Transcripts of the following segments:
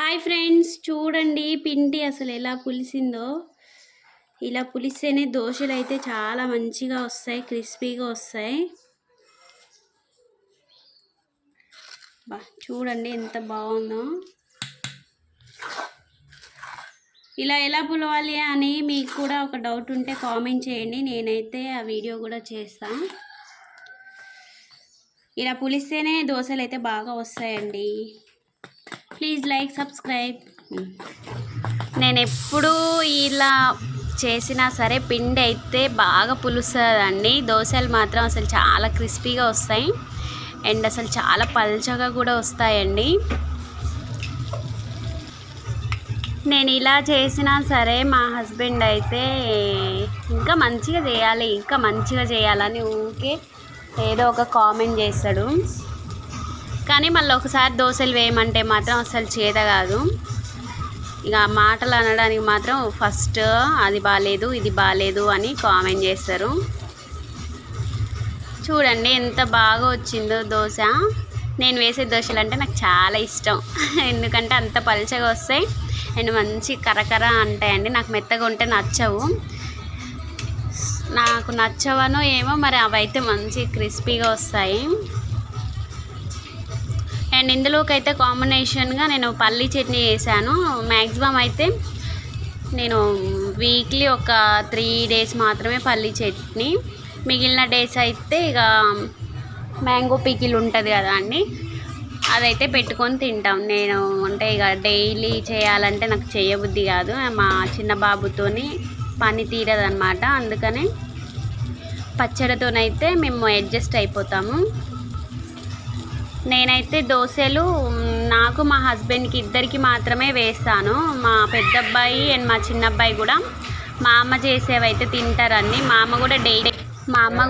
Hi friends, చూడండి పిండి అసలు ఎలా పులిసిందో. ఇలా పులిస్తేనే దోశలు అయితే చాలా మంచిగా వస్తాయి, క్రిస్పీగా వస్తాయి. చూడండి ఎంత బాగుందో. ఇలా ఎలా పులవాలి అని మీకు కూడా ఒక డౌట్ ఉంటే కామెంట్ చేయండి, నేనైతే ఆ వీడియో కూడా చేస్తాను. ఇలా పులిస్తేనే దోశలు అయితే బాగా వస్తాయండి. Please like, subscribe. నేను ఎప్పుడు ఇలా చేసినా సరే పిండి అయితే బాగా పులుస్తుందండి. దోశలు మాత్రం అసలు చాలా క్రిస్పీగా వస్తాయి అండ్ అసలు చాలా పల్చగా కూడా వస్తాయండి. నేను ఇలా చేసినా సరే మా హస్బెండ్ అయితే ఇంకా మంచిగా చేయాలని ఊరికే ఏదో ఒక కామెంట్ చేస్తాడు. కానీ మళ్ళీ ఒకసారి దోశలు వేయమంటే మాత్రం అసలు చేత కాదు. ఇక మాటలు అనడానికి మాత్రం ఫస్ట్ అది బాగాలేదు, ఇది బాగాలేదు అని కామెంట్ చేస్తారు. చూడండి ఎంత బాగా వచ్చిందో దోశ. నేను వేసే దోశలు అంటే నాకు చాలా ఇష్టం, ఎందుకంటే అంత పలుచగా వస్తాయి అండ్ మంచి కరకర అంటాయండి. నాకు మెత్తగా ఉంటే నచ్చవు, నాకు నచ్చవనో ఏమో మరి అవైతే మంచి క్రిస్పీగా వస్తాయి. అండ్ ఇందులోకి అయితే కాంబినేషన్గా నేను పల్లీ చట్నీ చేశాను. మ్యాక్సిమం అయితే నేను వీక్లీ ఒక 3 days మాత్రమే పల్లీ చట్నీ, మిగిలిన డేస్ అయితే ఇక మ్యాంగో పికిల్ ఉంటుంది కదా అండి, అదైతే పెట్టుకొని తింటాం. నేను అంటే ఇక డైలీ చేయాలంటే నాకు చేయబుద్ధి కాదు, మా చిన్న బాబుతోని పని తీరదనమాట. అందుకనే పచ్చడితోనైతే మేము అడ్జస్ట్ అయిపోతాము. నేనైతే దోశలు నాకు మా హస్బెండ్కి ఇద్దరికి మాత్రమే వేస్తాను. మా పెద్ద అబ్బాయి అండ్ మా చిన్న అబ్బాయి కూడా మా అమ్మ చేసేవైతే తింటారండి. మా అమ్మ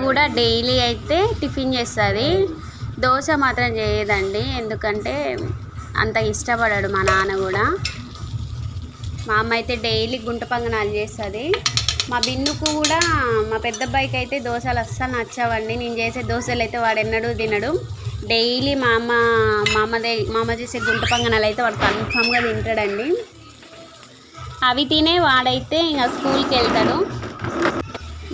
కూడా డైలీ అయితే టిఫిన్ చేస్తుంది, దోశ మాత్రం చేయదండి. ఎందుకంటే అంత ఇష్టపడాడు మా నాన్న కూడా. మా అమ్మ అయితే డైలీ గుంట పొంగనాలు చేస్తుంది. మా బిన్నుకు కూడా, మా పెద్ద అబ్బాయికి అయితే దోశలు అస్సలు నచ్చవండి. నేను చేసే దోశలు అయితే వాడు ఎన్నడూ తినడు. డైలీ మా అమ్మ చేసే గుంట పొంగనాలు అయితే వాడు కన్ఫామ్గా తింటాడండి. అవి తినే వాడైతే ఇంకా స్కూల్కి వెళ్తాడు.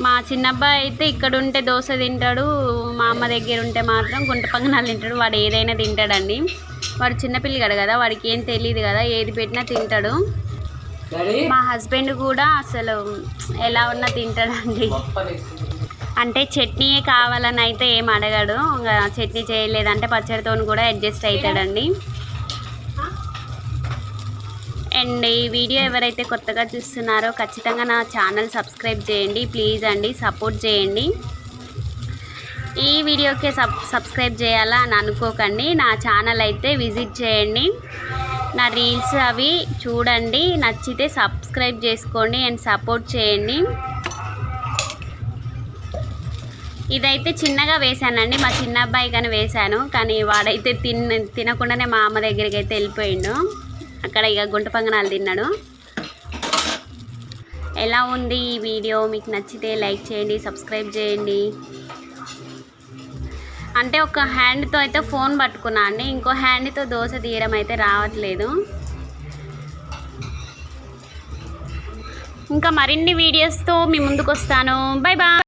మా చిన్నబ్బాయి అయితే ఇక్కడ ఉంటే దోశ తింటాడు, మా అమ్మ దగ్గర ఉంటే మాత్రం గుంట పొంగనాలు తింటాడు. వాడు ఏదైనా తింటాడండి. వాడు చిన్నపిల్లగాడు కదా, వాడికి ఏం తెలియదు కదా, ఏది పెట్టినా తింటాడు. మా హస్బెండ్ కూడా అసలు ఎలా ఉన్నా తింటాడండి. అంటే చట్నీయే కావాలని అయితే ఏం అడగడు, చట్నీ చేయలేదంటే పచ్చడితో కూడా అడ్జస్ట్ అవుతాడండి. అండ్ ఈ వీడియో ఎవరైతే కొత్తగా చూస్తున్నారో ఖచ్చితంగా నా ఛానల్ సబ్స్క్రైబ్ చేయండి ప్లీజ్ అండి, సపోర్ట్ చేయండి. ఈ వీడియోకే సబ్స్క్రైబ్ చేయాలా అని అనుకోకండి, నా ఛానల్ అయితే విజిట్ చేయండి, నా రీల్స్ అవి చూడండి, నచ్చితే సబ్స్క్రైబ్ చేసుకోండి అండ్ సపోర్ట్ చేయండి. ఇదైతే చిన్నగా వేసానండి, మా చిన్న అబ్బాయి కానీ వేశాను, కానీ వాడైతే తినకుండానే మా అమ్మ దగ్గరికి అయితే వెళ్ళిపోయిండు. అక్కడ ఇక గుంట పొంగనాలు తిన్నాడు. ఎలా ఉంది ఈ వీడియో? మీకు నచ్చితే లైక్ చేయండి, సబ్స్క్రైబ్ చేయండి. అంటే ఒక హ్యాండ్తో అయితే ఫోన్ పట్టుకున్నా అండి, ఇంకో హ్యాండ్తో దోశ తీయడం అయితే రావట్లేదు. ఇంకా మరిన్ని వీడియోస్తో మీ ముందుకు వస్తాను. Bye bye.